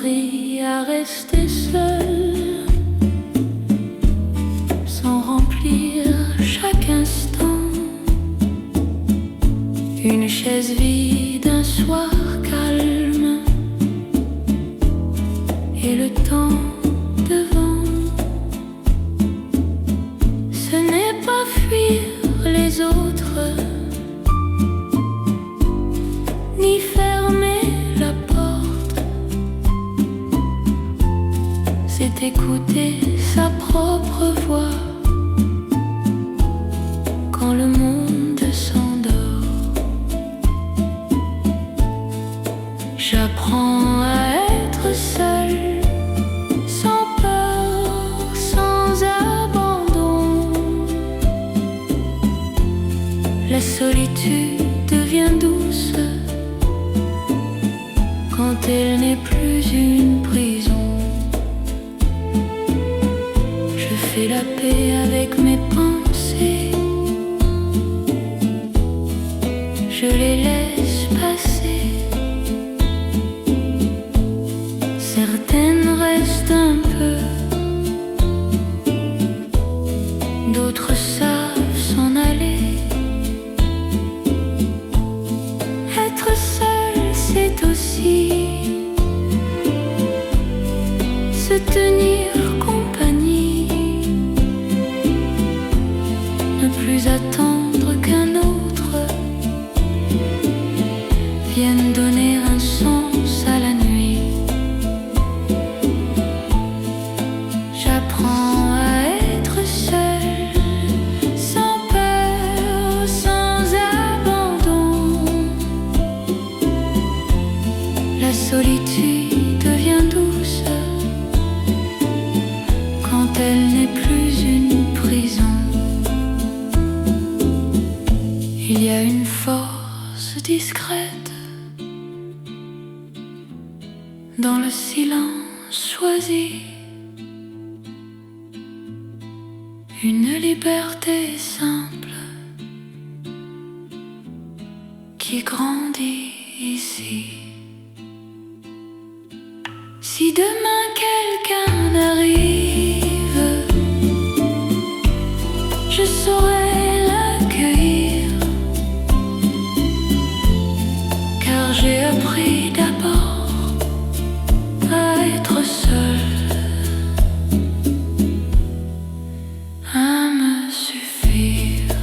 appris à rester seul, sans remplir chaque instant. Une chaise vide, un soir calme, et le temps devant. Ce n'est pas fuir les autres, ni fermer la porte. C'est écouter sa propre voix quand le monde s'endort. J'apprends à être seul, sans peur, sans abandon. La solitude devient douce quand elle n'est plus une prison. Je fais la paix avec mes pensées, je les laisse passer. Certaines restent un peu, d'autres savent s'en aller. Être seul, c'est aussi se tenir compagnie, ne plus attendre qu'un autre vienne donner un sens à la nuit. J'apprends à être seul, sans peur, sans abandon. La solitude devient douce quand elle n'est plus une prison. Il y a une force discrète dans le silence choisi, une liberté simple qui grandit ici. Si demain quelqu'un arrive, je saurai l'accueillir, car j'ai appris d'abord à être seul, à me suffire.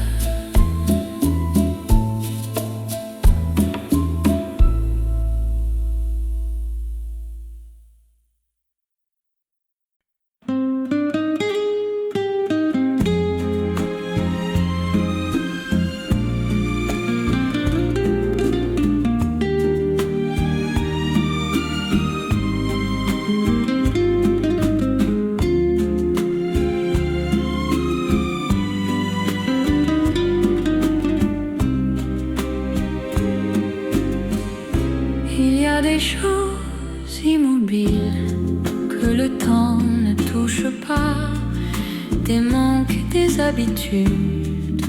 Il y a des choses immobiles que le temps ne touche pas, des manques, des habitudes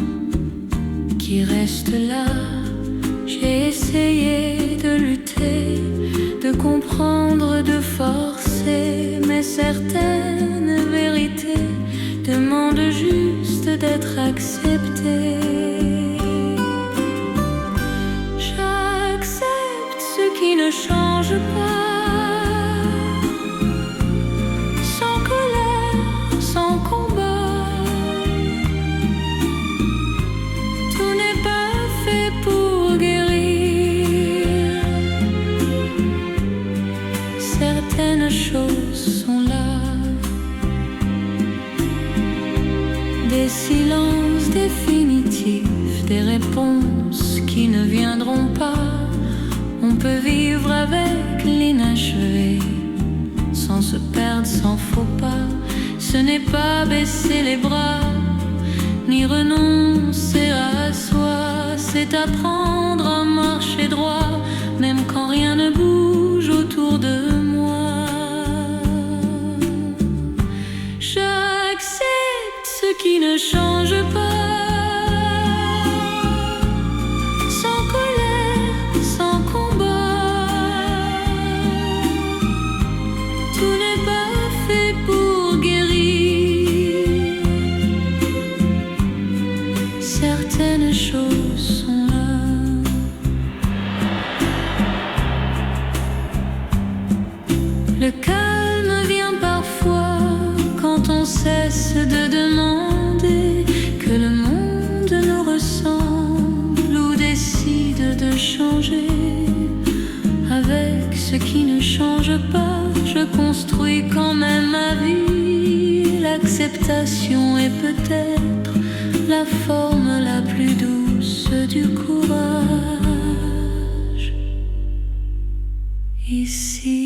qui restent là. J'ai essayé de lutter, de comprendre, de forcer, mais certaines vérités demandent juste d'être acceptées. Qui ne change pas, sans colère, sans combat. Tout n'est pas fait pour guérir. Certaines choses sont là, des silences définitifs, des réponses qui ne viendront pas. On peut vivre avec l'inachevé, sans se perdre, sans faux pas. Ce n'est pas baisser les bras, ni renoncer à soi. C'est apprendre à marcher droit, même quand rien ne bouge autour de moi. J'accepte ce qui ne change pas. certaines choses sont là. Le calme vient parfois quand on cesse de demander que le monde nous ressemble ou décide de changer. Avec ce qui ne change pas, je construis quand même ma vie. L'acceptation est peut-être la forme la plus douce du courage. Ici.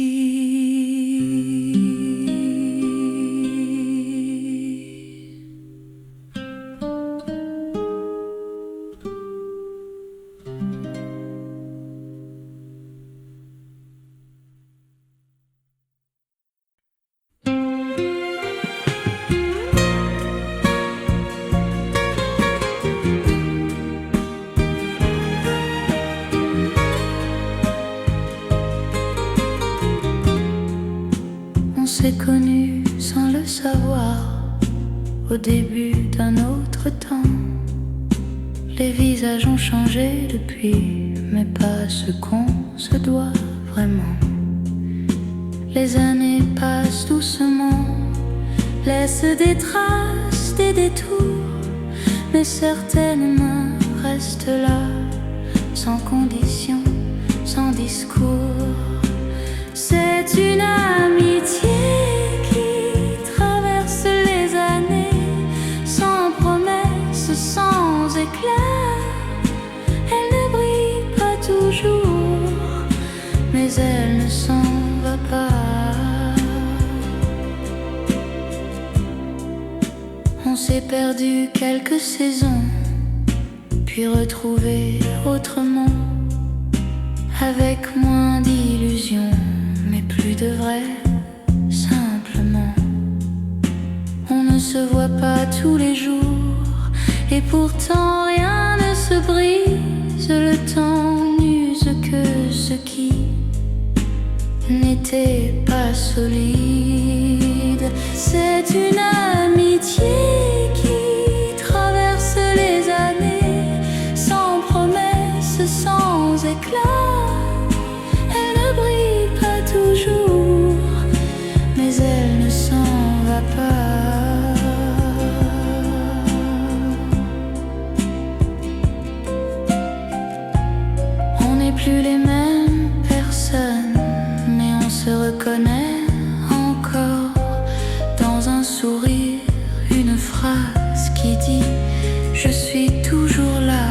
On s'est connus sans le savoir au début d'un autre temps. Les visages ont changé depuis, mais pas ce qu'on se doit vraiment. Les années passent doucement, laissent des traces, des détours, mais certaines mains restent là, sans condition, sans discours. C'est une amitié qui traverse les années, sans promesse, sans éclat. Elle ne brille pas toujours, mais elle ne s'en va pas. On s'est perdu quelques saisons, puis retrouvé autrement, avec moins d'illusions, mais plus de vrai, simplement. On ne se voit pas tous les jours, et pourtant rien ne se brise. Le temps n'use que ce qui n'était pas solide. C'est une amitié qui traverse les années, sans promesse, sans éclat. Elle ne brille pas toujours, mais elle ne s'en va pas. On n'est plus les mêmes personnes, mais on se reconnaît encore dans un sourire, une phrase qui dit « Je suis toujours là »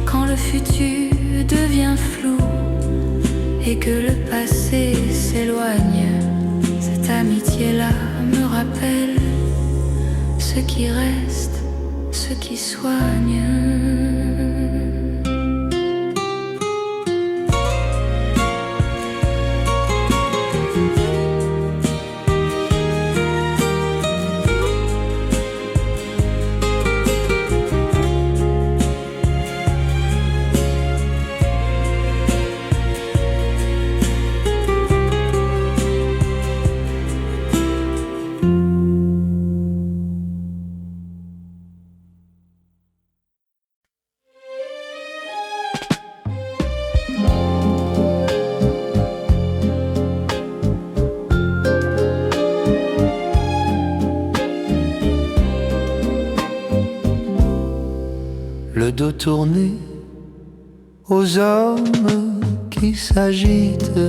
quand le futur devient flou et que le passé s'éloigne. Cette amitié-là me rappelle ce qui reste, ce qui soigne. Le dos tourné aux hommes qui s'agitent,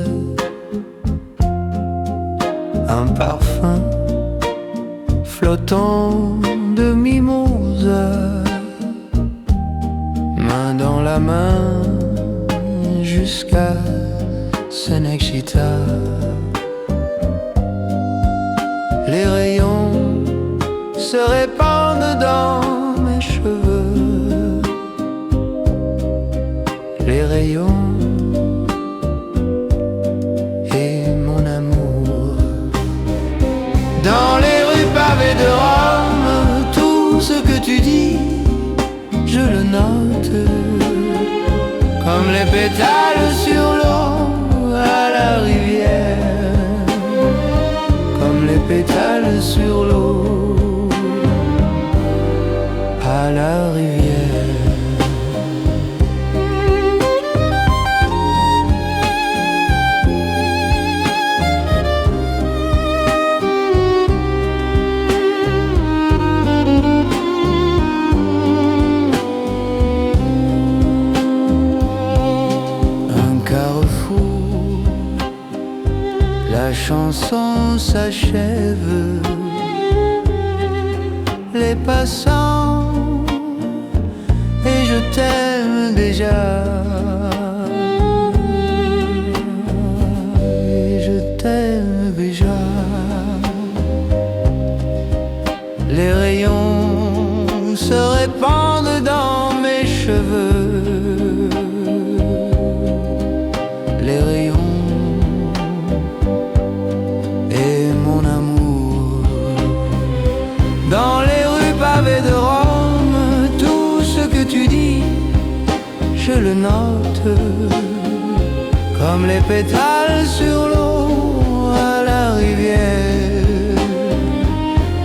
un parfum flottant de mimosa, main dans la main jusqu'à Senexita. Les rayons se répandent dans mes cheveux, les rayons et mon amour. Dans les rues pavées de Rome, tout ce que tu dis, je le note, comme les pétales sur l'eau à la rivière, comme les pétales sur l'eau à la rivière. La chanson s'achève, les passants, et je t'aime déjà, et je t'aime déjà. Les rayons se répandent dans mes cheveux, les rayons dans les rues pavées de Rome. Tout ce que tu dis, je le note, comme les pétales sur l'eau à la rivière,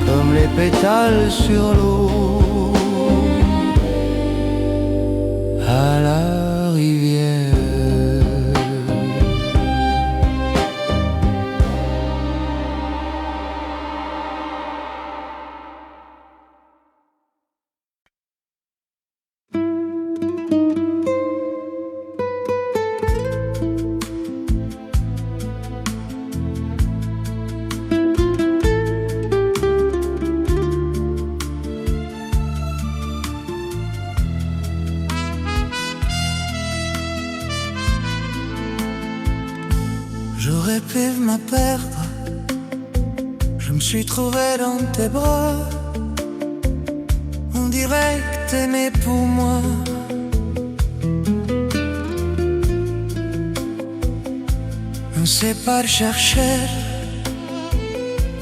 comme les pétales sur l'eau à la rivière. J'aurais pu me perdre, je me suis trouvé dans tes bras. On dirait que t'aimais pour moi. On sait pas le chercher,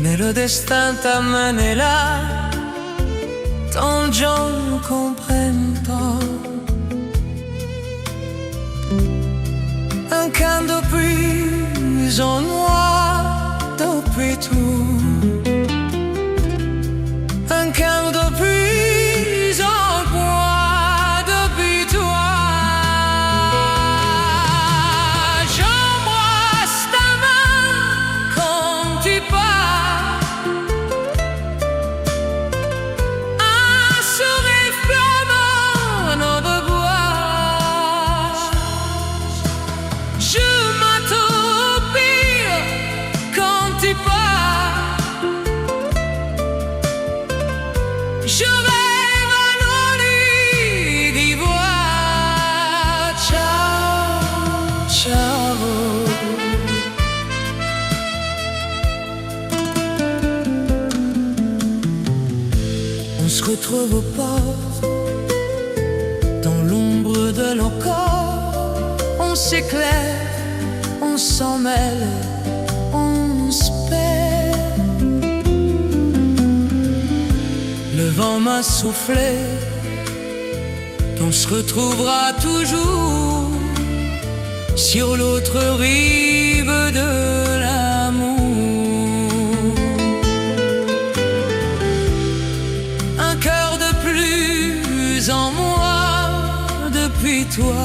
mais le destin t'a mené là. Tant de gens ne comprennent pas. Un camp de plus en noir depuis tout, un camp de plus en bois depuis toi. J'embrasse ta main quand tu pars, un sourire flamant au revoir. Je m'attends pire quand tu pars. Je rêve à nos nuits d'ivoire. Ciao, ciao. On se retrouve au port, dans l'ombre de nos corps. On s'éclaire, on s'en mêle, on se perd. Le vent m'a soufflé qu'on se retrouvera toujours sur l'autre rive de l'amour. Un cœur de plus en moi depuis toi.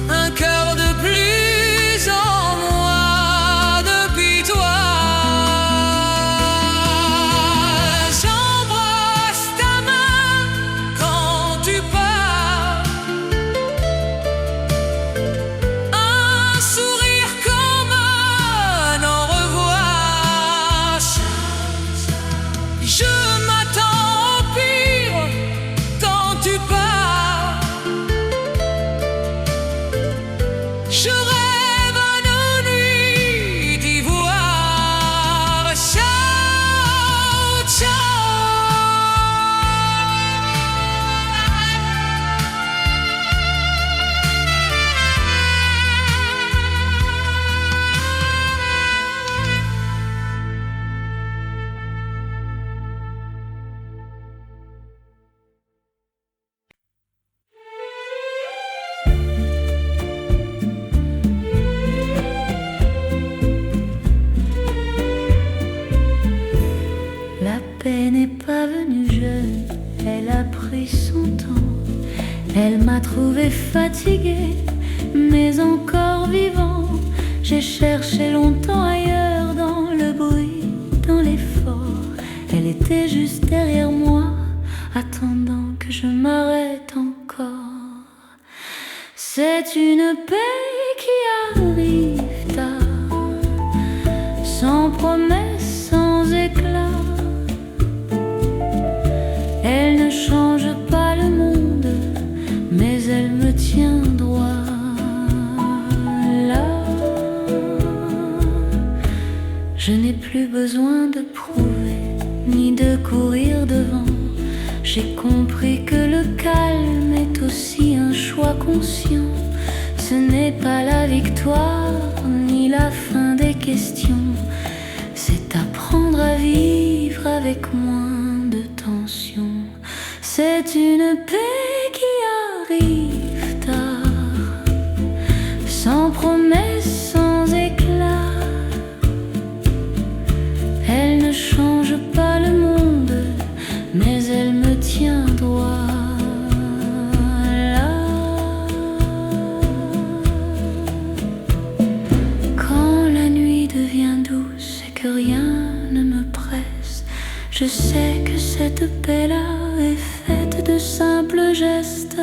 Un cœur de plus en moi depuis toi. J'embrasse ta main quand tu pars, un sourire comme un au revoir. Je m'attends au pire quand tu pars. Elle m'a trouvé fatiguée, mais encore vivant. J'ai cherché longtemps ailleurs, dans le bruit, dans l'effort. Elle était juste derrière moi, attendant que je m'arrête encore. C'est une paix qui arrive tard, sans promesse, sans éclat. Elle ne change pas le monde, mais elle me tient droit là. Je n'ai plus besoin de prouver, ni de courir devant. J'ai compris que le calme est aussi un choix conscient. Ce n'est pas la victoire, ni la fin des questions. C'est apprendre à vivre avec moins de tension. C'est une paix qui arrive tard, sans promesse, sans éclat. Elle ne change pas le monde, mais elle me tient droit là. Quand la nuit devient douce et que rien ne me presse, je sais que cette paix-là est faite de simples gestes.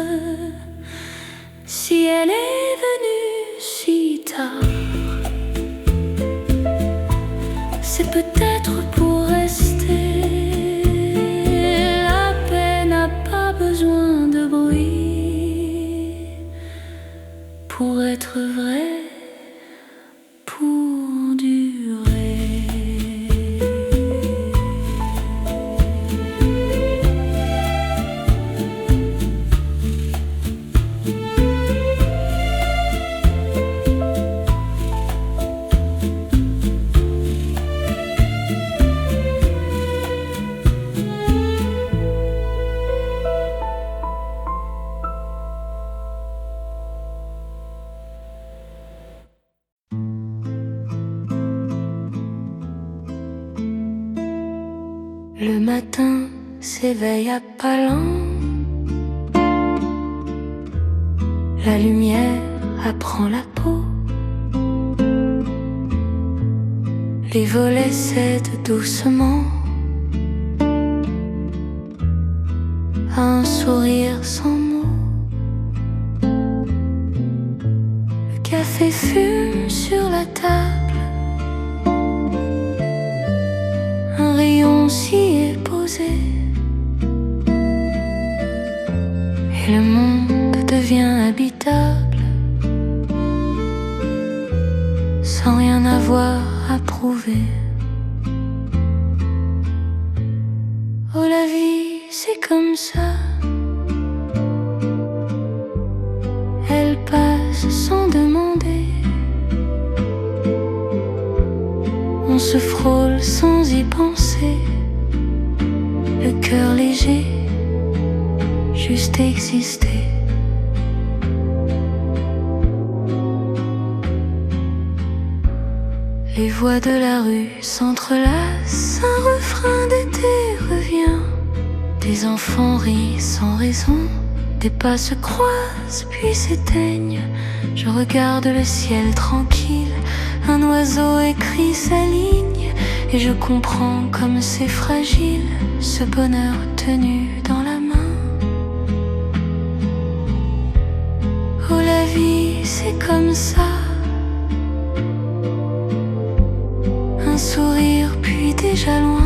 Si elle est venue si tard, c'est peut-être pour rester. La paix n'a pas besoin de bruit pour être vraie, pour durer. Le matin s'éveille à pas lents, la lumière apprend la peau, les volets cèdent doucement à un sourire sans mots. Le café fume sur la table, un rayon s'y est posé, et le monde devient habitable, sans rien avoir à prouver. Oh, la vie, c'est comme ça, elle passe sans demander. On se frôle sans y penser, le cœur léger, juste exister. Les voix de la rue s'entrelacent, un refrain d'été revient. Des enfants rient sans raison, des pas se croisent puis s'éteignent. Je regarde le ciel tranquille, un oiseau écrit sa ligne, et je comprends comme c'est fragile, ce bonheur tenu dans la main. Oh, la vie, c'est comme ça, un sourire puis déjà loin.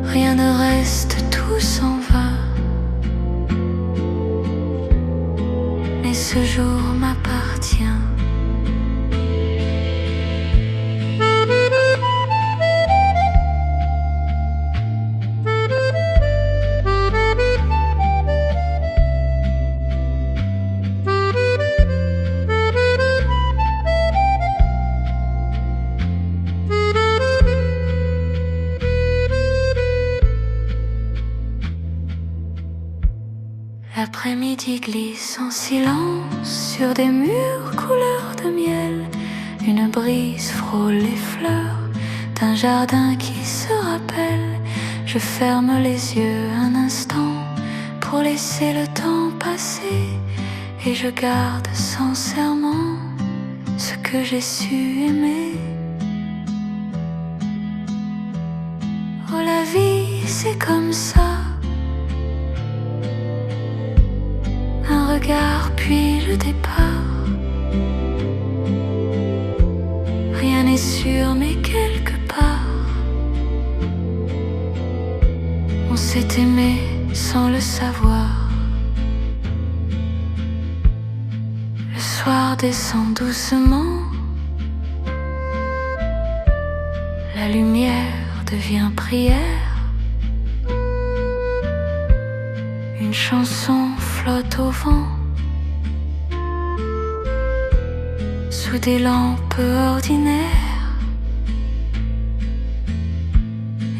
Rien ne reste, tout s'en va, mais ce jour m'appartient. L'après-midi glisse en silence sur des murs couleur de miel. Une brise frôle les fleurs d'un jardin qui se rappelle. Je ferme les yeux un instant pour laisser le temps passer, et je garde sincèrement ce que j'ai su aimer. Oh, la vie, c'est comme ça. Un regard puis le départ. Rien n'est sûr, mais quelque part on s'est aimé sans le savoir. Le soir descend doucement, la lumière devient prière. Une chanson flotte au vent, sous des lampes ordinaires.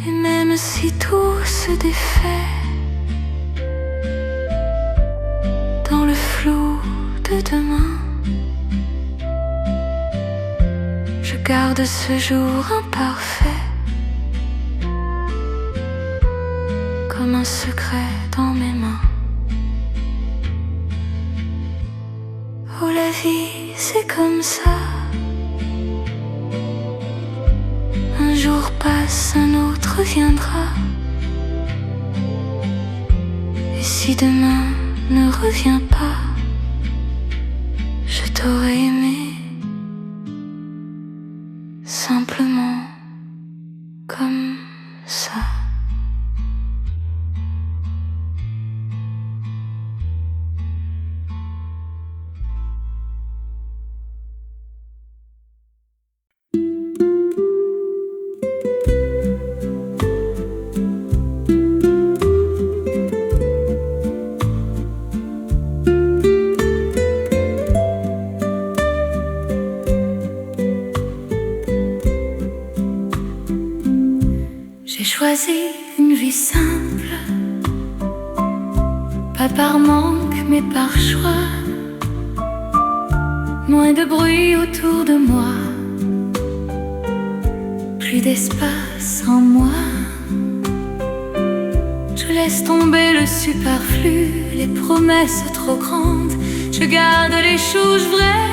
Et même si tout se défait dans le flou de demain, je garde ce jour imparfait comme un secret dans mes mains. Oh, la vie, c'est comme ça. Un jour passe, un autre viendra. Et si demain ne revient pas, je t'aurais aimé simplement comme ça. Choisi une vie simple, pas par manque mais par choix. Moins de bruit autour de moi, plus d'espace en moi. Je laisse tomber le superflu, les promesses trop grandes. Je garde les choses vraies,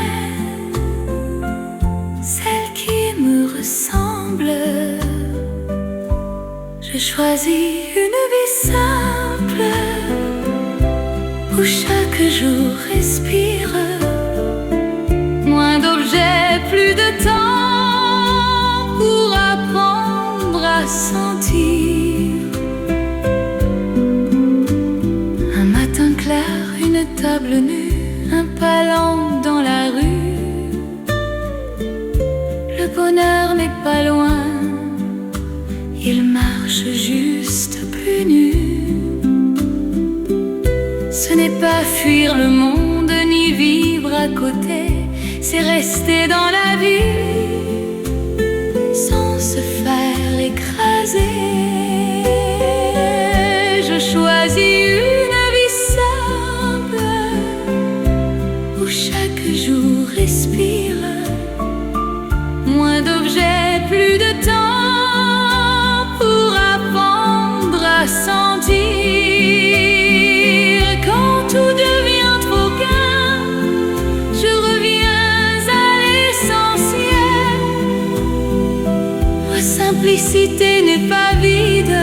celles qui me ressemblent. Je choisis une vie simple, où chaque jour respire. Moins d'objets, plus de temps pour apprendre à sentir. Un matin clair, une table nue, un palan dans la rue. Le bonheur n'est pas loin, il marche juste plus nu. Ce n'est pas fuir le monde ni vivre à côté, c'est rester dans la vie sans se faire écraser. Je choisis une vie simple, où chaque jour respire. Moins d'objets, plus de temps sentir. Quand tout devient trop gain, je reviens à l'essentiel. Ma simplicité n'est pas vide,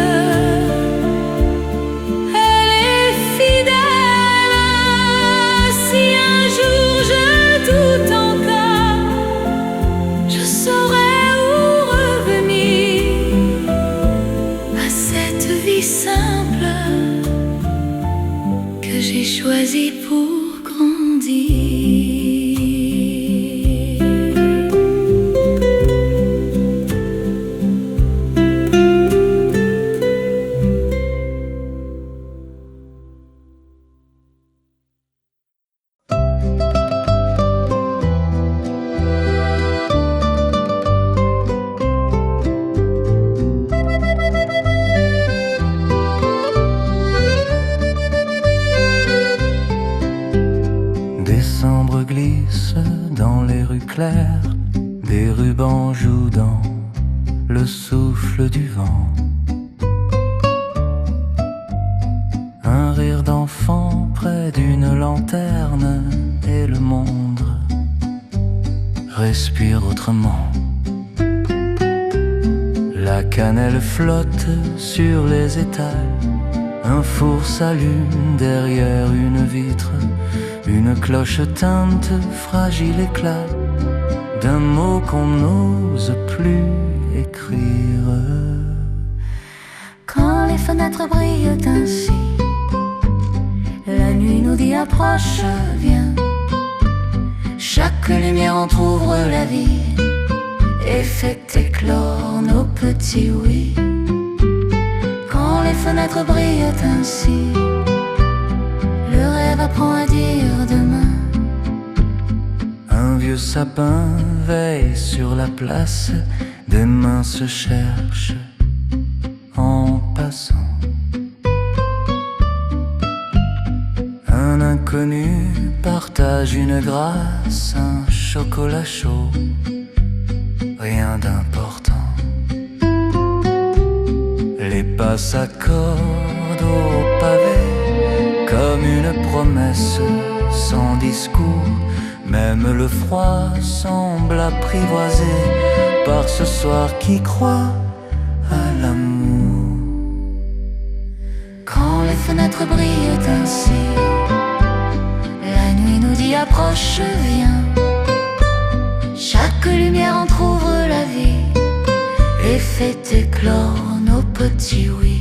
elle est fidèle. Si un jour je doute encore, je saurai où revenir à cette vie simple que j'ai choisi pour grandir. Décembre glisse dans les rues claires, des rubans jouent dans le souffle du vent. Un rire d'enfant lanterne et le monde respire autrement. La cannelle flotte sur les étals, un four s'allume derrière une vitre, une cloche teinte, fragile éclat d'un mot qu'on n'ose plus écrire. Quand les fenêtres brillent ainsi, la nuit nous dit approche, viens. Chaque lumière entr'ouvre la vie et fait éclore nos petits oui. Quand les fenêtres brillent ainsi, le rêve apprend à dire demain. Un vieux sapin veille sur la place, des mains se cherchent en passant. Un inconnu partage une grâce, un chocolat chaud, rien d'important. Les pas s'accordent au pavé comme une promesse sans discours. Même le froid semble apprivoisé par ce soir qui croit à l'amour. Quand les fenêtres brillent ainsi, la nuit nous dit approche, viens. Chaque lumière entr'ouvre la vie et fait éclore nos petits oui.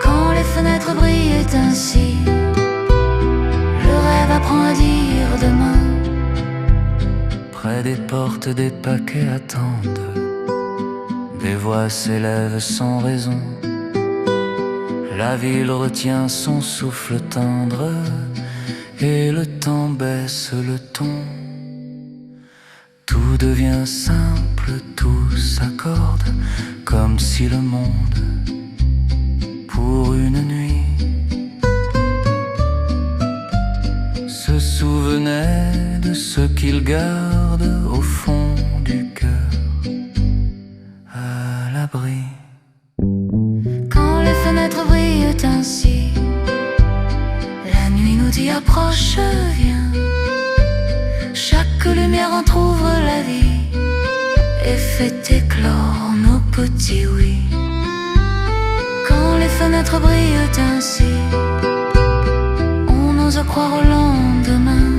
Quand les fenêtres brillent ainsi, le rêve apprend à dire demain. Près des portes, des paquets attendent, des voix s'élèvent sans raison. La ville retient son souffle tendre et le temps baisse le ton. Tout devient simple, tout s'accorde, comme si le monde, pour une nuit, se souvenait de ce qu'il garde au fond du cœur, à l'abri. Quand les fenêtres brillent ainsi, la nuit nous dit approche, viens. Chaque lumière entr'ouvre la vie et fait éclore nos petits oui. Quand les fenêtres brillent ainsi, on ose croire au lendemain.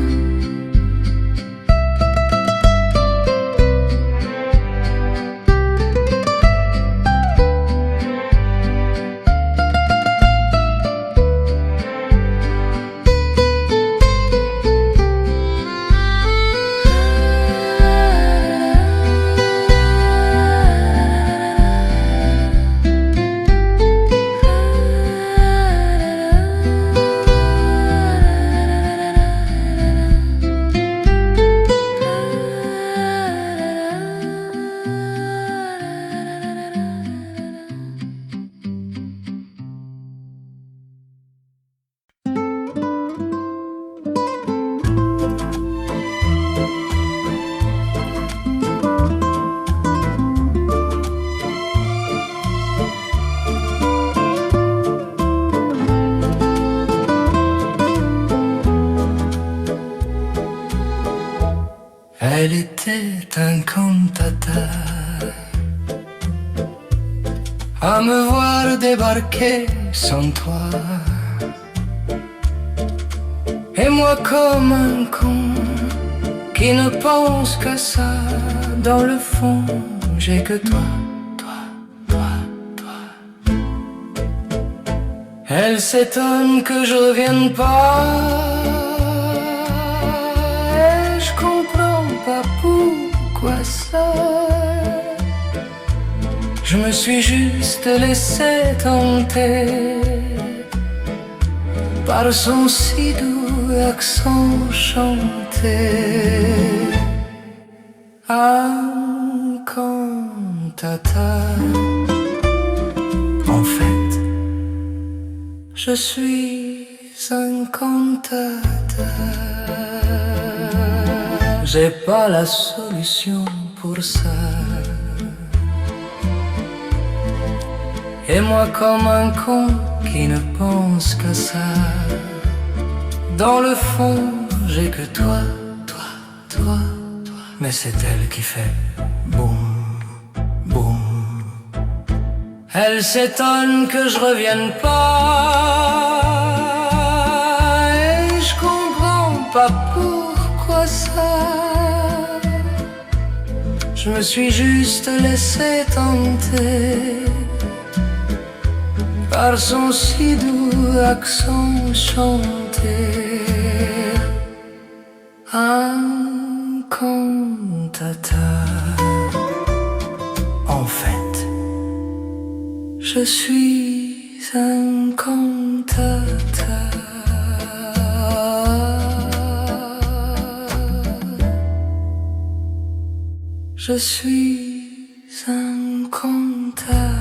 Elle était un cantata à me voir débarquer sans toi. Et moi comme un con qui ne pense qu'à ça, dans le fond j'ai que toi, toi, toi, toi. Elle s'étonne que je revienne pas, et je comprends pas pourquoi ça. Je me suis juste laissé tenter par son si doux accent chanté. Un cantata. En fait, je suis un cantata. J'ai pas la solution pour ça. Et moi comme un con qui ne pense qu'à ça, Dans le fond, j'ai que toi, toi, toi, toi. Mais c'est elle qui fait boum, boum. Elle s'étonne que je revienne pas. Et je comprends pas pourquoi ça. Je me suis juste laissé tenter par son si doux accent chanté. Un cantateur. En fait, je suis un cantateur. Je suis un cantateur.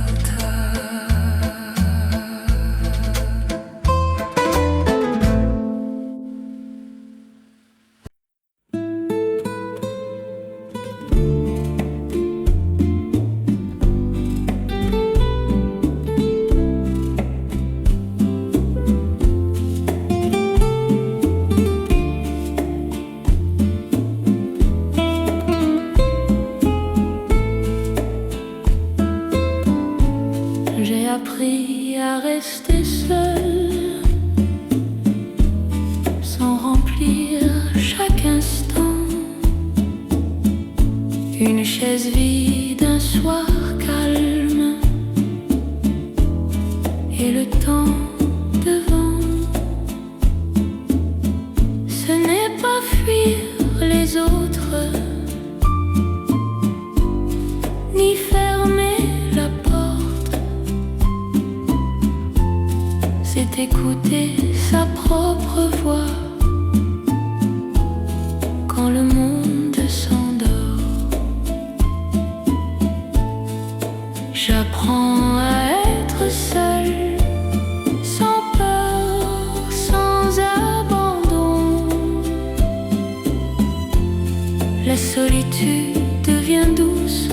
J'ai appris à rester seule, sans remplir chaque instant. Une chaise vide, un soir calme, et le temps devant. Ce n'est pas fuir les autres, ni fermer la porte. C'est écouter sa propre voix quand le monde s'endort. J'apprends à être seule, sans peur, sans abandon. La solitude devient douce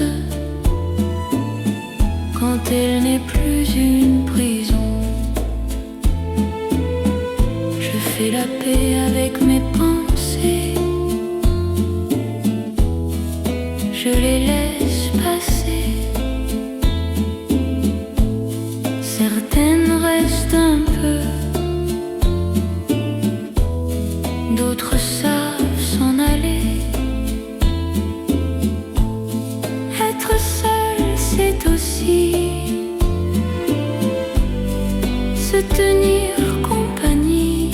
quand elle n'est plus une prison. Je fais la paix avec mes pensées, je les laisse passer. Certaines restent un peu, d'autres savent s'en aller. Être seul, c'est aussi se tenir compagnie,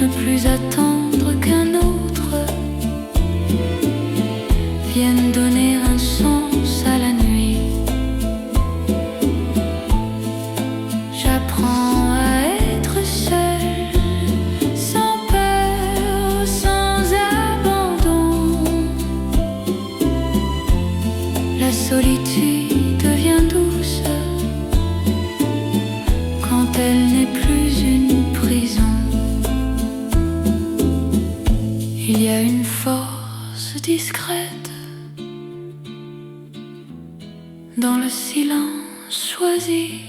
ne plus attendre qu'un autre vienne donner un sens à la nuit. J'apprends à être seule, sans peur, sans abandon. La solitude devient douce quand elle n'est plus une prison. Il y a une force discrète dans le silence choisi,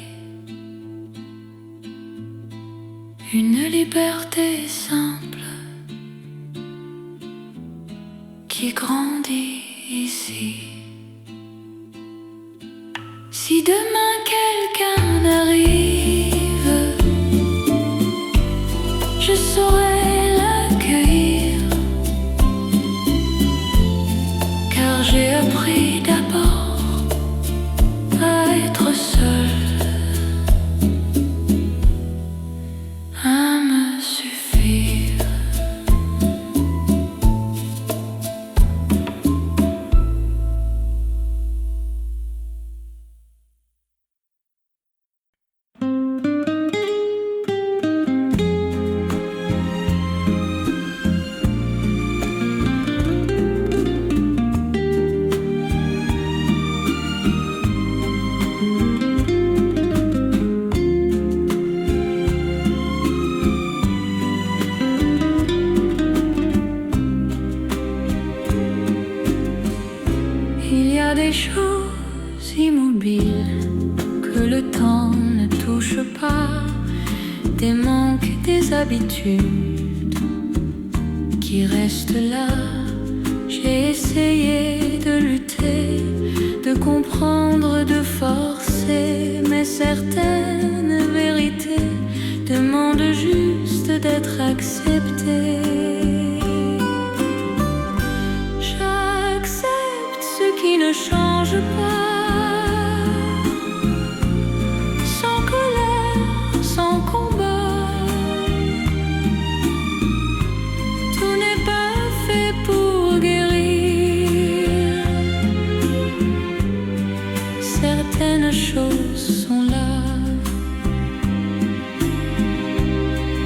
une liberté simple qui grandit ici. Si demain quelqu'un arrive, je saurai l'accueillir, car j'ai appris d'abord à être seule, à me suffire. Il y a des choses immobiles que le temps ne touche pas, des manques, des habitudes qui restent là. J'ai essayé de lutter, de comprendre, de forcer, mais certaines vérités demandent juste d'être acceptées. J'accepte ce qui ne change pas, sans colère, sans combat. Tout n'est pas fait pour guérir. Certaines choses sont là,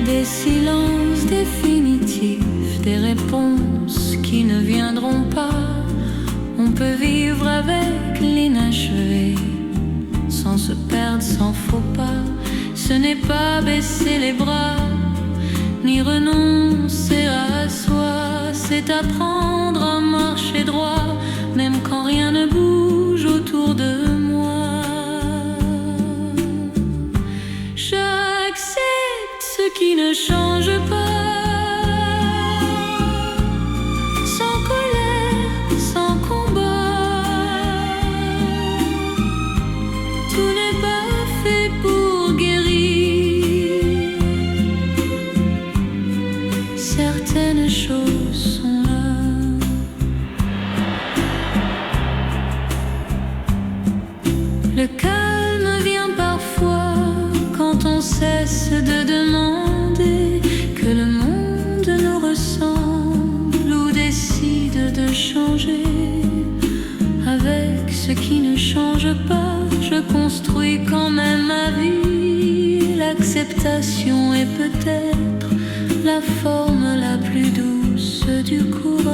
des silences définitifs, des réponses qui ne viendront pas. On peut vivre avec l'inachevé, sans se perdre, sans faux pas. Ce n'est pas baisser les bras, ni renoncer à soi. C'est apprendre à marcher droit, même quand rien ne bouge autour de moi. J'accepte ce qui ne change pas, sans colère, sans combat. Tout n'est pas fait pour guérir. Certaines choses sont là. Le calme vient parfois quand on cesse de demander que le monde nous ressemble ou décide de changer. Avec ce qui ne change pas, je construis quand même ma vie. L'acceptation est peut-être la forme la plus douce du courage.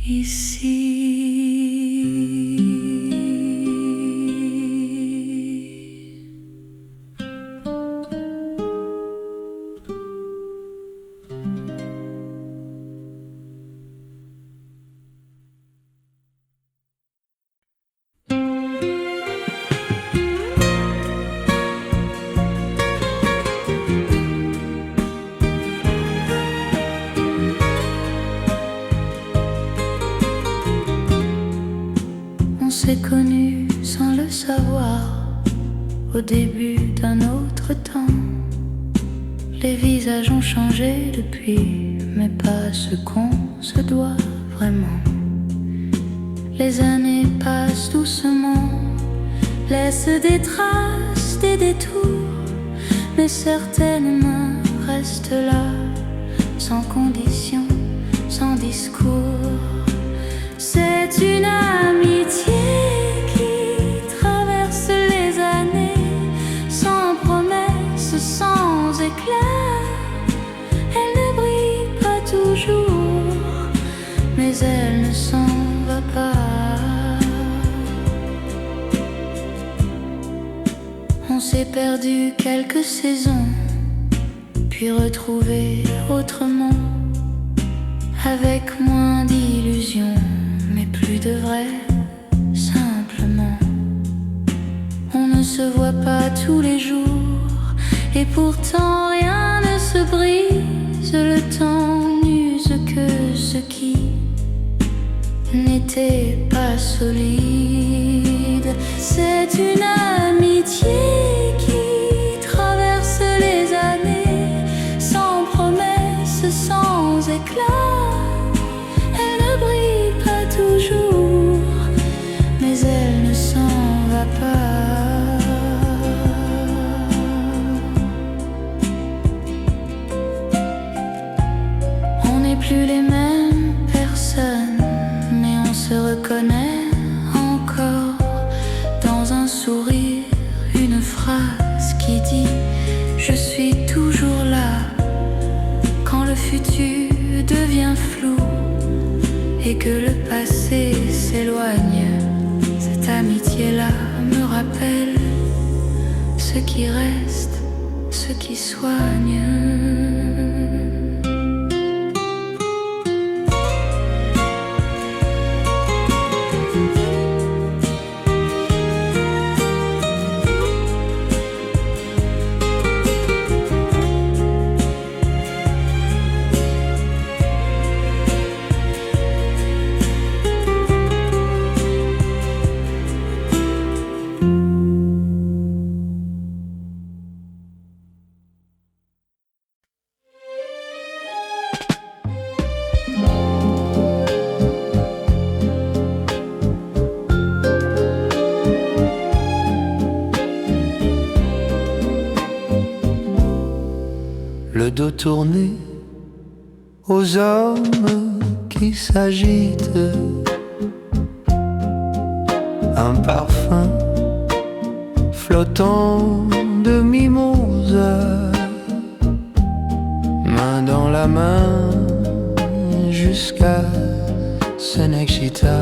Ici. On s'est connus sans le savoir, au début d'un autre temps. Les visages ont changé depuis, mais pas ce qu'on se doit vraiment. Les années passent doucement, laissent des traces, des détours, mais certaines mains restent là, sans condition, sans discours. C'est une amitié qui traverse les années, sans promesse, sans éclat. Elle ne brille pas toujours, mais elle ne s'en va pas. On s'est perdu quelques saisons, puis retrouvé autrement, avec moins d'illusions, mais plus de vrai, simplement. On ne se voit pas tous les jours, et pourtant rien ne se brise. Le temps n'use que ce qui n'était pas solide. C'est une amitié qui traverse les années, sans promesse, sans éclat. Elle ne brille pas toujours, mais elle ne s'en va pas. On n'est plus les mêmes personnes, mais on se reconnaît encore dans un sourire, une phrase qui dit « Je suis toujours là » quand le futur devient flou et que le passé s'éloigne. Cette amitié-là me rappelle ce qui reste, ce qui soigne. dos tourné aux hommes qui s'agitent. Un parfum flottant de mimosa, main dans la main jusqu'à Senexita.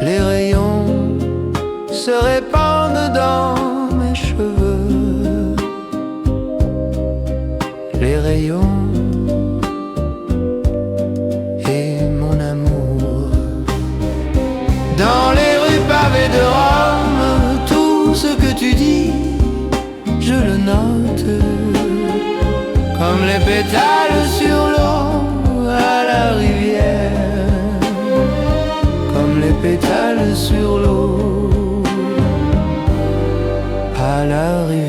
Les rayons se répandent dans mes cheveux. Les rayons et mon amour. Dans les rues pavées de Rome, tout ce que tu dis, je le note. Comme les pétales sur l'eau à la rivière. Comme les pétales sur l'eau à la rivière.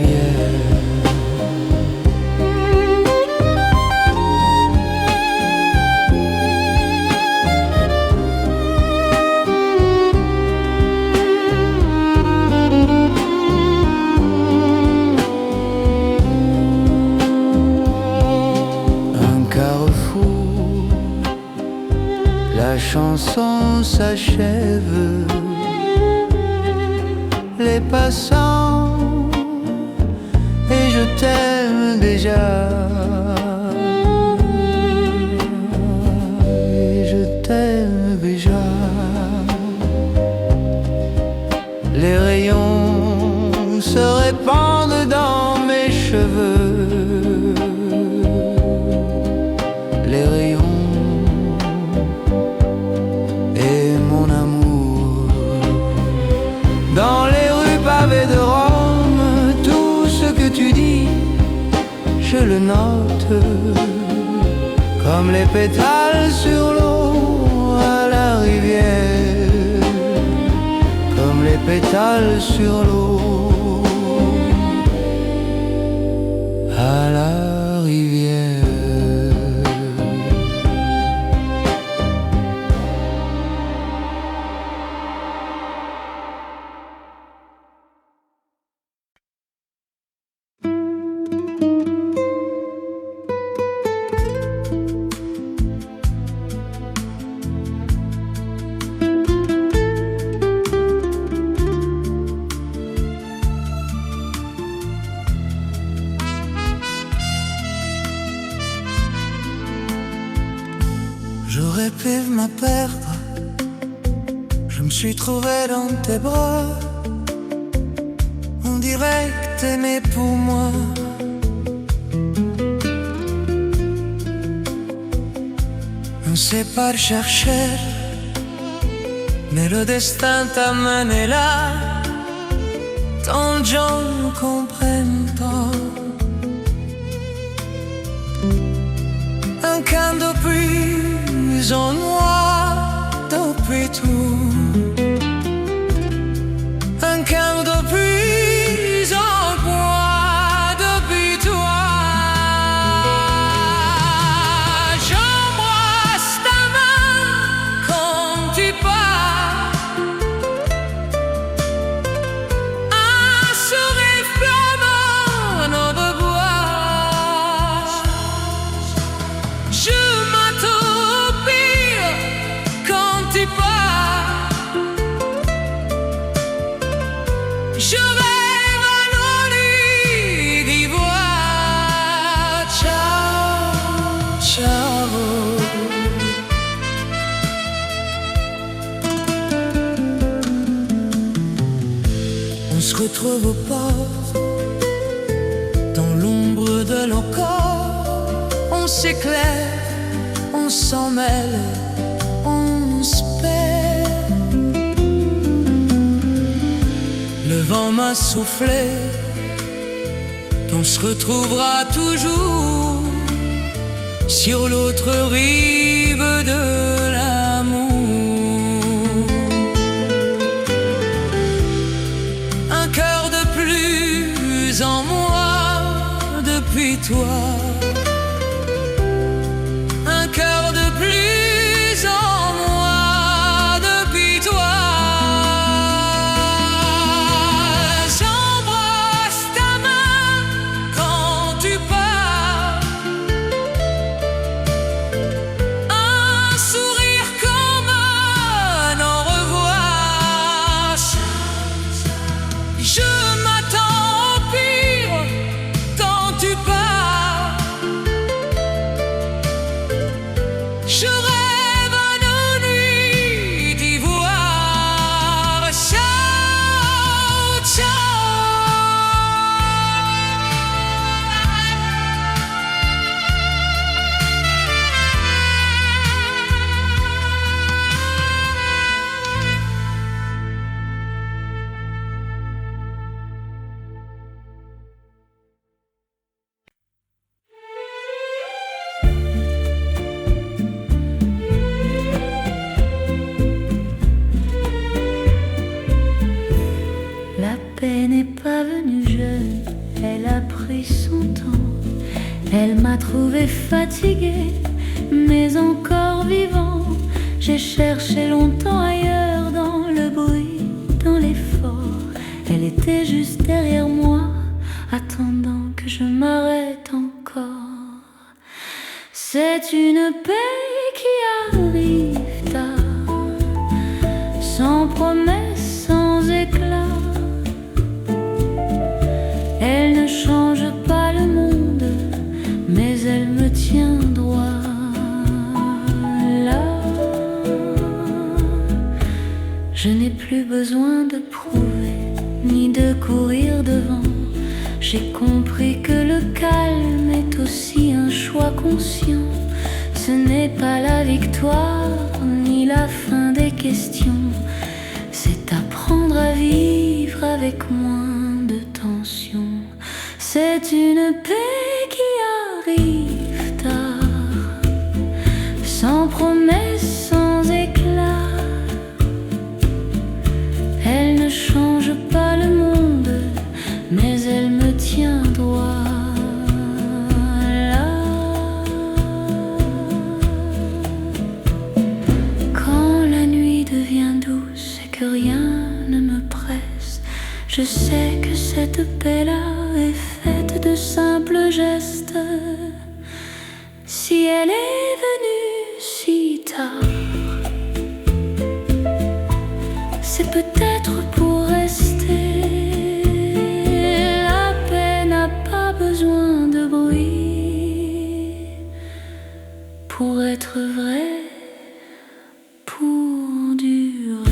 La chanson s'achève, les passants, et je t'aime déjà. Et je t'aime déjà. Les rayons se répandent dans mes cheveux. Les rayons dans les rues pavées de Rome, tout ce que tu dis, je le note. Comme les pétales sur l'eau à la rivière. Comme les pétales sur l'eau à la rivière. J'aurais pu me perdre, je me suis trouvé dans tes bras. On dirait que t'es né pour moi. On sait pas le chercher, mais le destin t'a mené là. Tant de gens ne comprennent pas. Un camp de prison noire depuis tout. Un camp de prison noire depuis toi. J'embrasse ta main quand tu pars. Un sourire flamant dans le bois. Je m'attendais quand tu pars. Je rêve à nos nuits d'ivoire. Ciao, ciao. On se retrouve au port, dans l'ombre de nos corps. On s'éclaire, on s'en mêle, on se perd. Le vent m'a soufflé qu'on se retrouvera toujours sur l'autre rive de l'amour. Un cœur de plus en moi depuis toi. Un cœur de plus en moi depuis toi. J'embrasse ta main trouvé fatigué, mais encore vivant. J'ai cherché longtemps ailleurs, dans le bruit, dans l'effort. Elle était juste derrière moi, attendant que je m'arrête encore. C'est une paix qui arrive tard, sans promesse, sans éclat. Elle ne change pas le monde, mais elle me tient droit là. Je n'ai plus besoin de prouver, ni de courir devant. J'ai compris que le calme est aussi un choix conscient. Ce n'est pas la victoire, ni la fin des questions. C'est apprendre à vivre avec moins de tension. C'est une paix qui arrive tard, sans promesse, sans éclat. Elle ne change pas le monde, mais elle me tient droit là. Quand la nuit devient douce et que rien ne me presse, je sais que cette paix-là est faite de simples gestes. Si elle est venue si tard, c'est peut-être pour rester. La paix n'a pas besoin de bruit pour être vraie, pour durer.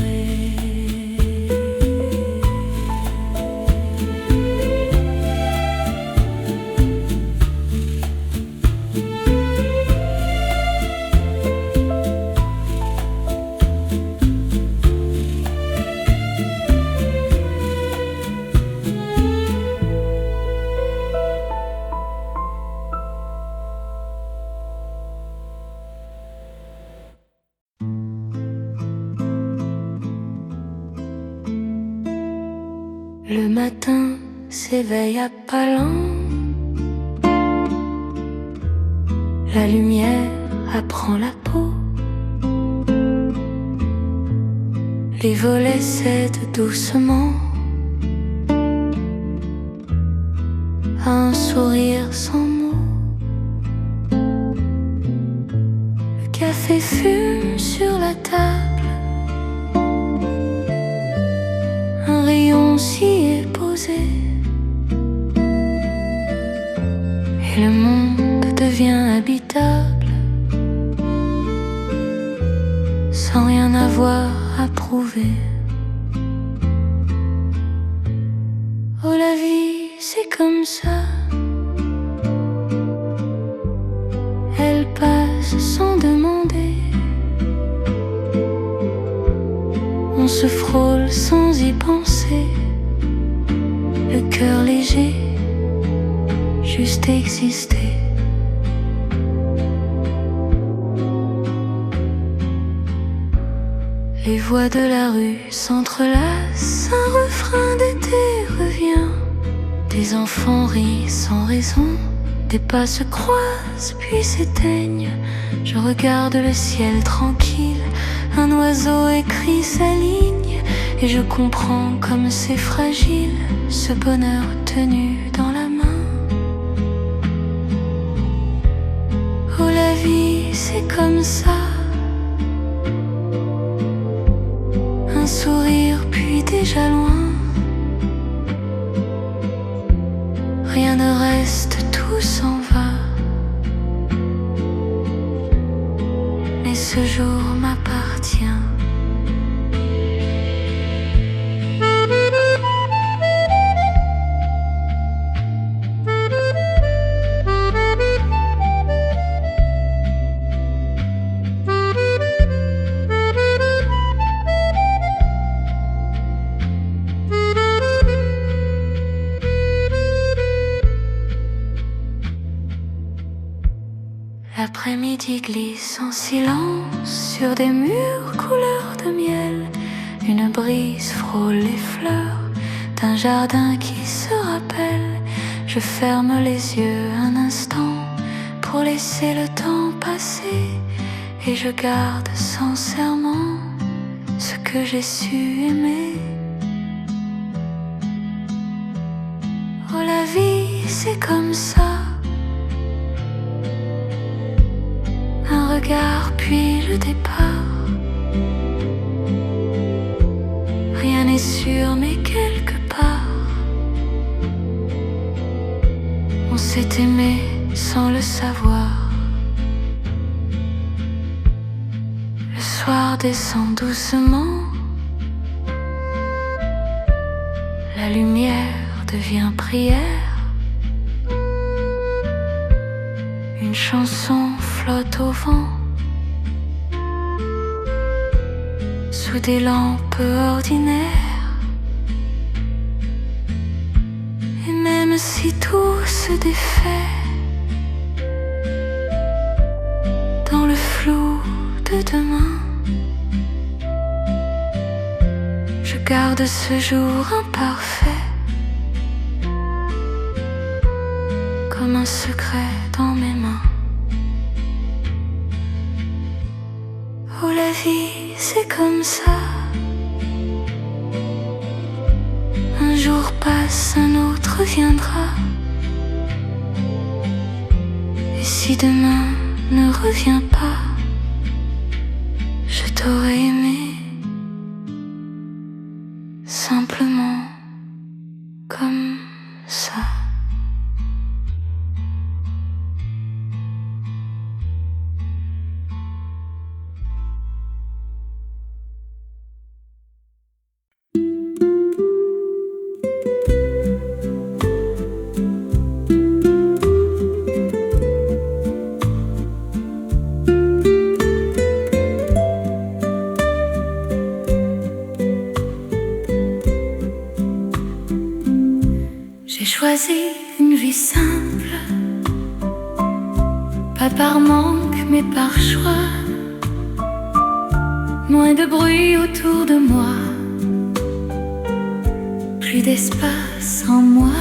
Le matin s'éveille à pas lents, la lumière apprend la peau, les volets cèdent doucement à un sourire sans mots. Le café fume sur la table, un rayon s'y est posé, et le monde devient habitable, sans rien avoir à prouver. Oh, la vie, c'est comme ça, elle passe sans demander. On se frôle sans y penser, le cœur léger, juste exister. Les voix de la rue s'entrelacent, un refrain d'été revient. Des enfants rient sans raison, des pas se croisent puis s'éteignent. Je regarde le ciel tranquille, un oiseau écrit sa ligne, et je comprends comme c'est fragile, ce bonheur tenu dans la main. Oh, la vie, c'est comme ça, un sourire puis déjà loin. Rien ne reste, tout s'en va, mais ce jour m'appartient. L'après-midi glisse en silence sur des murs couleur de miel. Une brise frôle les fleurs d'un jardin qui se rappelle. Je ferme les yeux un instant pour laisser le temps passer, et je garde sincèrement ce que j'ai su aimer. Oh, la vie, c'est comme ça. Un regard puis le départ. Rien n'est sûr, mais quelque part on s'est aimé sans le savoir. Le soir descend doucement, la lumière devient prière. Une chanson flotte au vent, sous des lampes ordinaires. Et même si tout se défait dans le flou de demain, je garde ce jour imparfait comme un secret dans mes mains. Oh, la vie, c'est comme ça. Un jour passe, un autre viendra. Et si demain ne revient pas, je t'aurais aimé simplement comme ça. J'ai choisi une vie simple, pas par manque mais par choix. Moins de bruit autour de moi, plus d'espace en moi.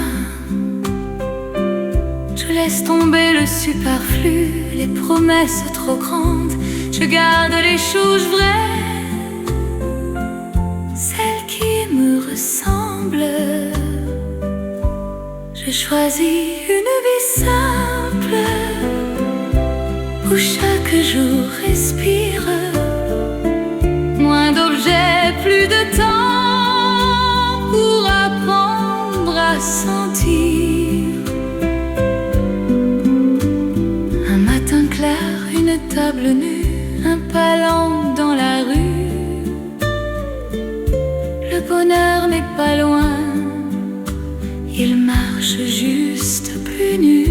Je laisse tomber le superflu, les promesses trop grandes. Je garde les choses vraies, celles qui me ressemblent. Je choisis une vie simple, où chaque jour respire. Moins d'objets, plus de temps pour apprendre à sentir. Un matin clair, une table nue, un palan dans la rue. Le bonheur n'est pas loin, il marche juste plus nu.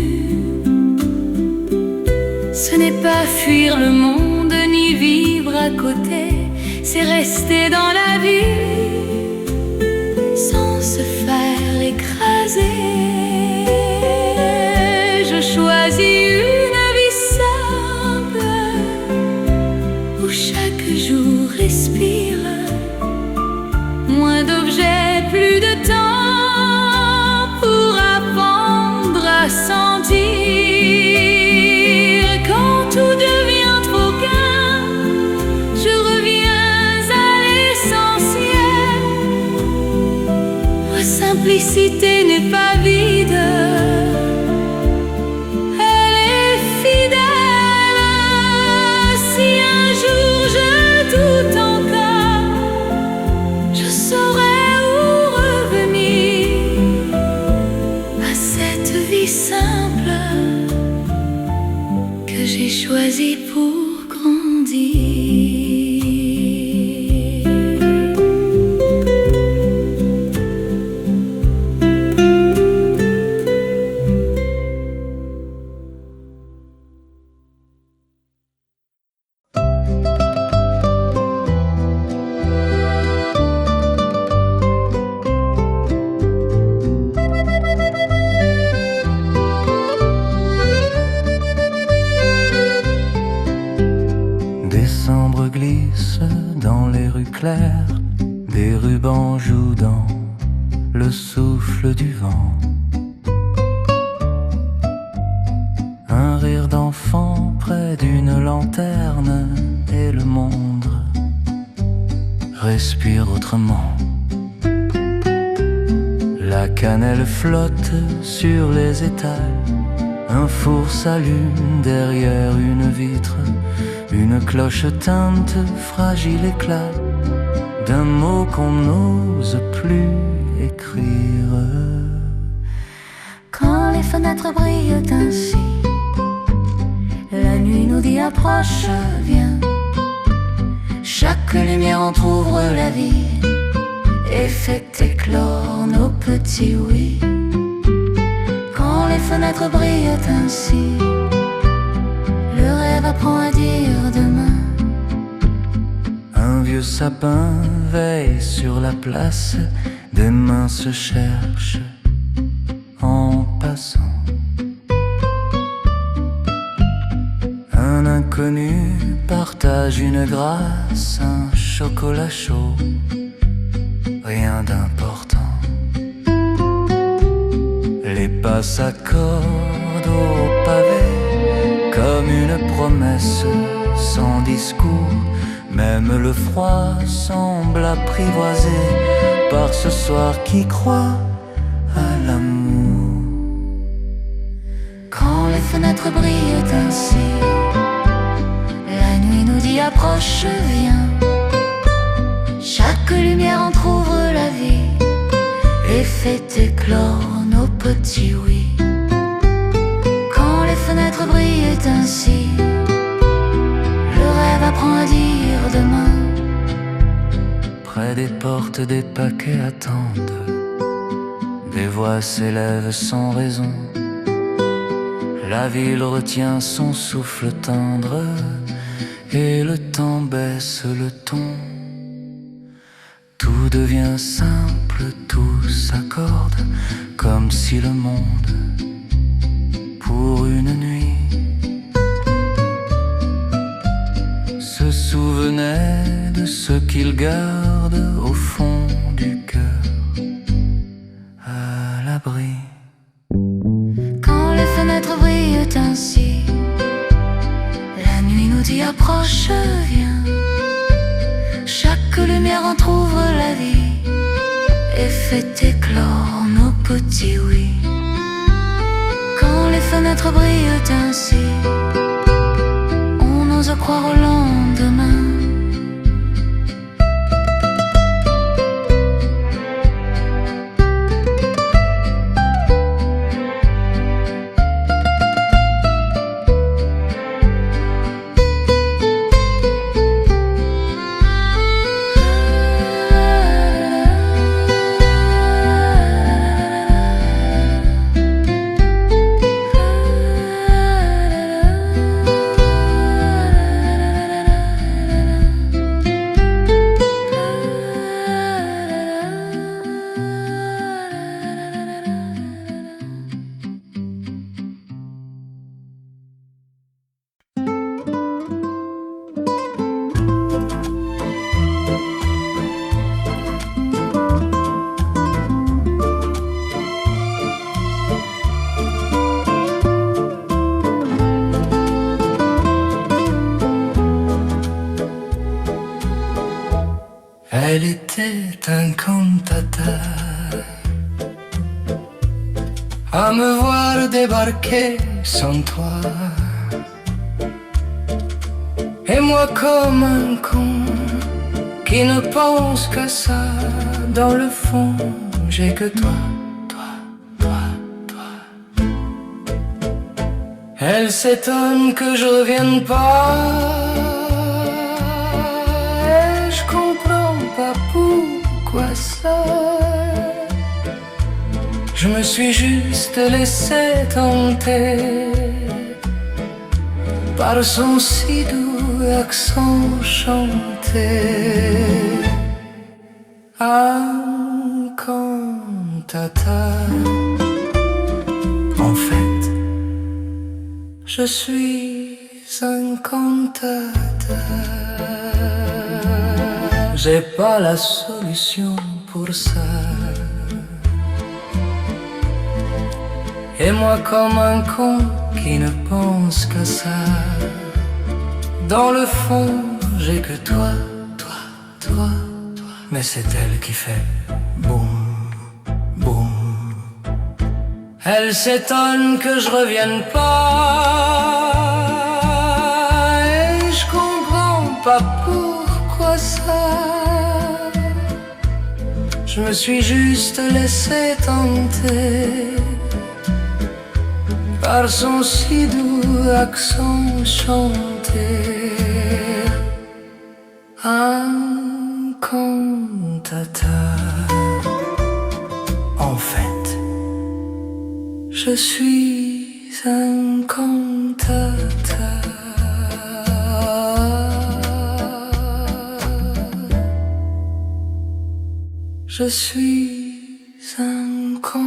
Ce n'est pas fuir le monde ni vivre à côté, c'est rester dans la vie sans se faire écraser. Je choisis une vie simple, où chaque jour respire. Moins d'objets, plus de temps pour apprendre à sentir. Quand tout devient trop gain, je reviens à l'essentiel. Ma simplicité n'est pas vide, elle est fidèle. Si un jour je doute encore, je saurai où revenir à cette vie simple que j'ai choisie pour grandir. Décembre glisse dans les rues claires, des rubans jouent dans le souffle du vent. Un rire dans enfants près d'une lanterne et le monde respire autrement. La cannelle flotte sur les étals, un four s'allume derrière une vitre, une cloche teinte, fragile éclat d'un mot qu'on n'ose plus écrire. Quand les fenêtres brillent ainsi, la nuit nous dit approche, viens. Chaque lumière entr'ouvre la vie et fait éclore nos petits oui. Quand les fenêtres brillent ainsi, le rêve apprend à dire demain. Un vieux sapin veille sur la place, des mains se cherchent en passant. Un inconnu partage une grâce, un chocolat chaud, rien d'important. Les pas s'accordent au pavé comme une promesse sans discours. Même le froid semble apprivoisé par ce soir qui croit à l'amour. Quand les fenêtres brillent ainsi, la nuit nous dit approche, viens. Chaque lumière entr'ouvre la vie et fait éclore nos petits oui. Quand les fenêtres brillent ainsi, le rêve apprend à dire demain. Près des portes, des paquets attendent, des voix s'élèvent sans raison. La ville retient son souffle tendre et le temps baisse le ton. Tout devient simple, tout s'accorde, comme si le monde, pour une nuit, se souvenait de ce qu'il garde au fond du cœur, à l'abri. Quand les fenêtres brillent ainsi, la nuit nous dit approche, viens. Chaque lumière entr'ouvre la vie et fait éclore nos petits oui. Quand les fenêtres brillent ainsi, on ose croire au lendemain. Elle était un cantata à me voir débarquer sans toi. Et moi comme un con qui ne pense qu'à ça, dans le fond j'ai que toi, toi, toi, toi. Elle s'étonne que je revienne pas, et je comprends pas pourquoi ça. Je me suis juste laissé tenter par son si doux accent chanté. Un cantata. En fait, je suis un cantata. J'ai pas la solution pour ça. Et moi comme un con qui ne pense qu'à ça. Dans le fond, j'ai que toi, toi, toi, toi. Mais c'est elle qui fait boum, boum. Elle s'étonne que je revienne pas. Et je comprends pas pourquoi ça. Je me suis juste laissé tenter par son si doux accent chanté. Un cantateur. En fait, je suis un cantateur. Je suis un cantateur.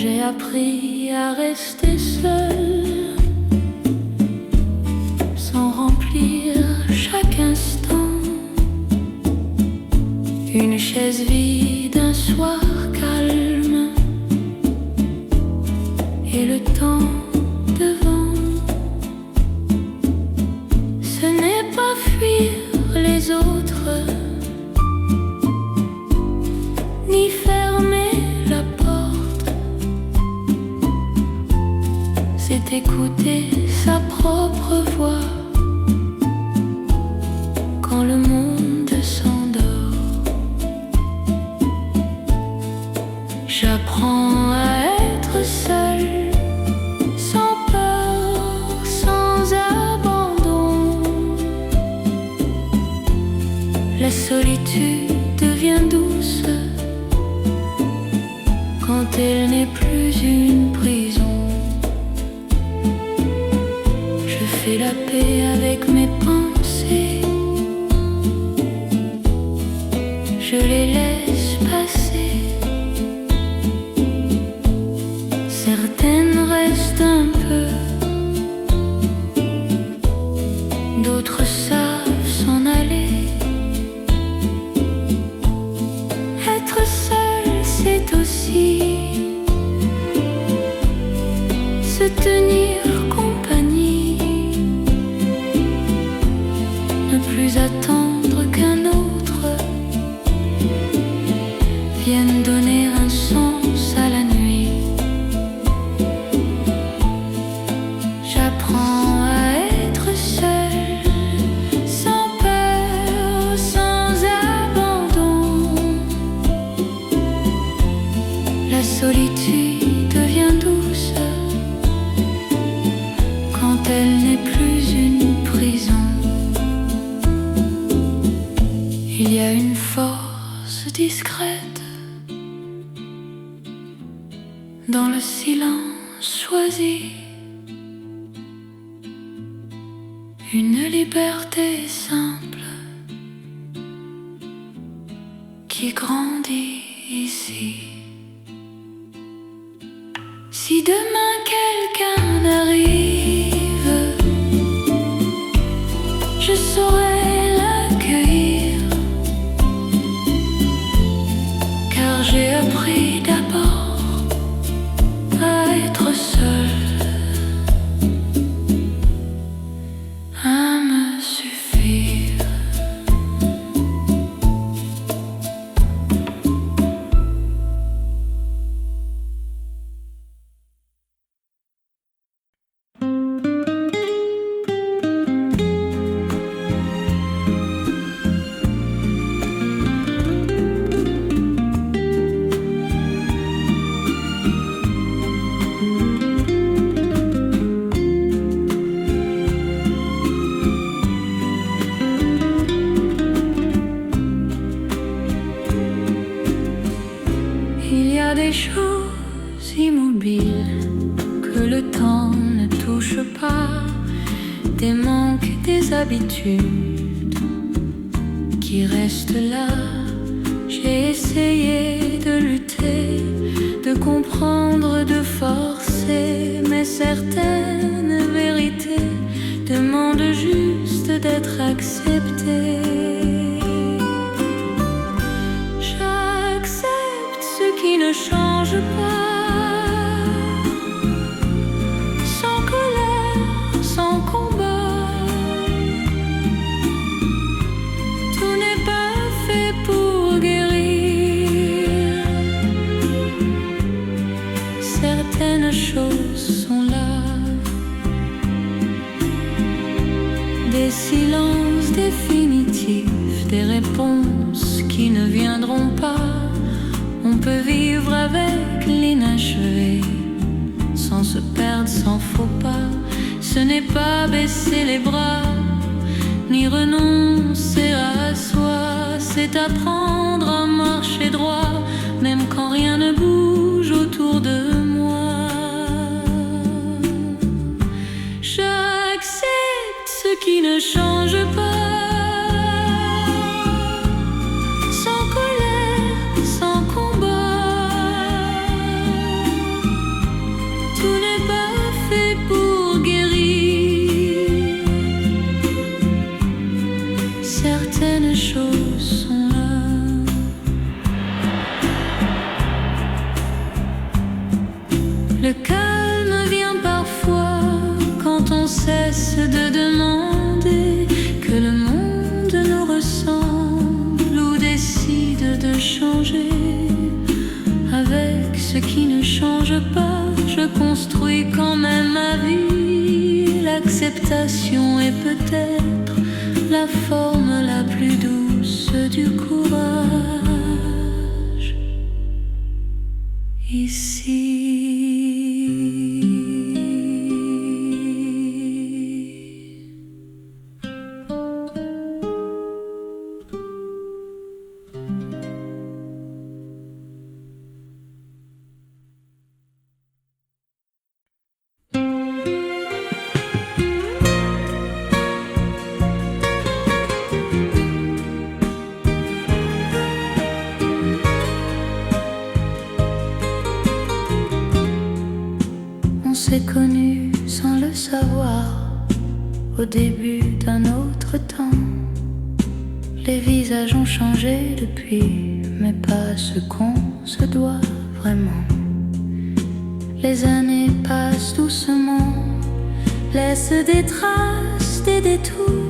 J'ai appris à rester seule, sans remplir chaque instant. Une chaise vide, un soir calme, et le temps devant. Ce n'est pas fuir les autres, ni fermer la porte. C'est écouter sa propre voix quand le monde s'endort. J'apprends à être seule, sans peur, sans abandon. La solitude devient douce quand elle n'est plus une prison. Je fais la paix avec mes pensées, je les laisse passer. Certaines restent un peu, d'autres savent s'en aller. Être seul, c'est aussi se tenir compagnie, ne plus attendre qu'un autre vienne donner un sens à la nuit. J'apprends à être seule, sans peur, sans abandon. La solitude devient douce quand elle n'est plus une prison. Il y a une force discrète dans le silence choisi, une liberté simple qui grandit ici. Si demain quelqu'un arrive, je saurai l'accueillir, car j'ai appris d'abord à être seule, à me suffire. habitudes qui restent là. J'ai essayé de lutter, de comprendre, de forcer, mais certaines vérités demandent juste d'être acceptées. J'accepte ce qui ne change pas, sans colère, sans combat. Tout n'est pas fait pour guérir. Certaines choses sont là, des silences définitifs, des réponses qui ne viendront pas. On peut vivre avec l'inachevé, sans se perdre, sans faux pas. Ce n'est pas baisser les bras, ni renoncer à soi. C'est apprendre à marcher droit, même quand rien ne bouge autour de moi. J'accepte ce qui ne change pas, sans colère, sans combat. Tout n'est pas fait pour guérir. Certaines choses sont là. Le calme vient parfois quand on cesse de demander que le monde nous ressemble ou décide de changer. Avec ce qui ne change pas, je construis quand même ma vie. L'acceptation est peut-être la forme la plus douce du courage. Ici. On s'est connus sans le savoir, au début d'un autre temps. Les visages ont changé depuis, mais pas ce qu'on se doit vraiment. Les années passent doucement, laissent des traces, des détours.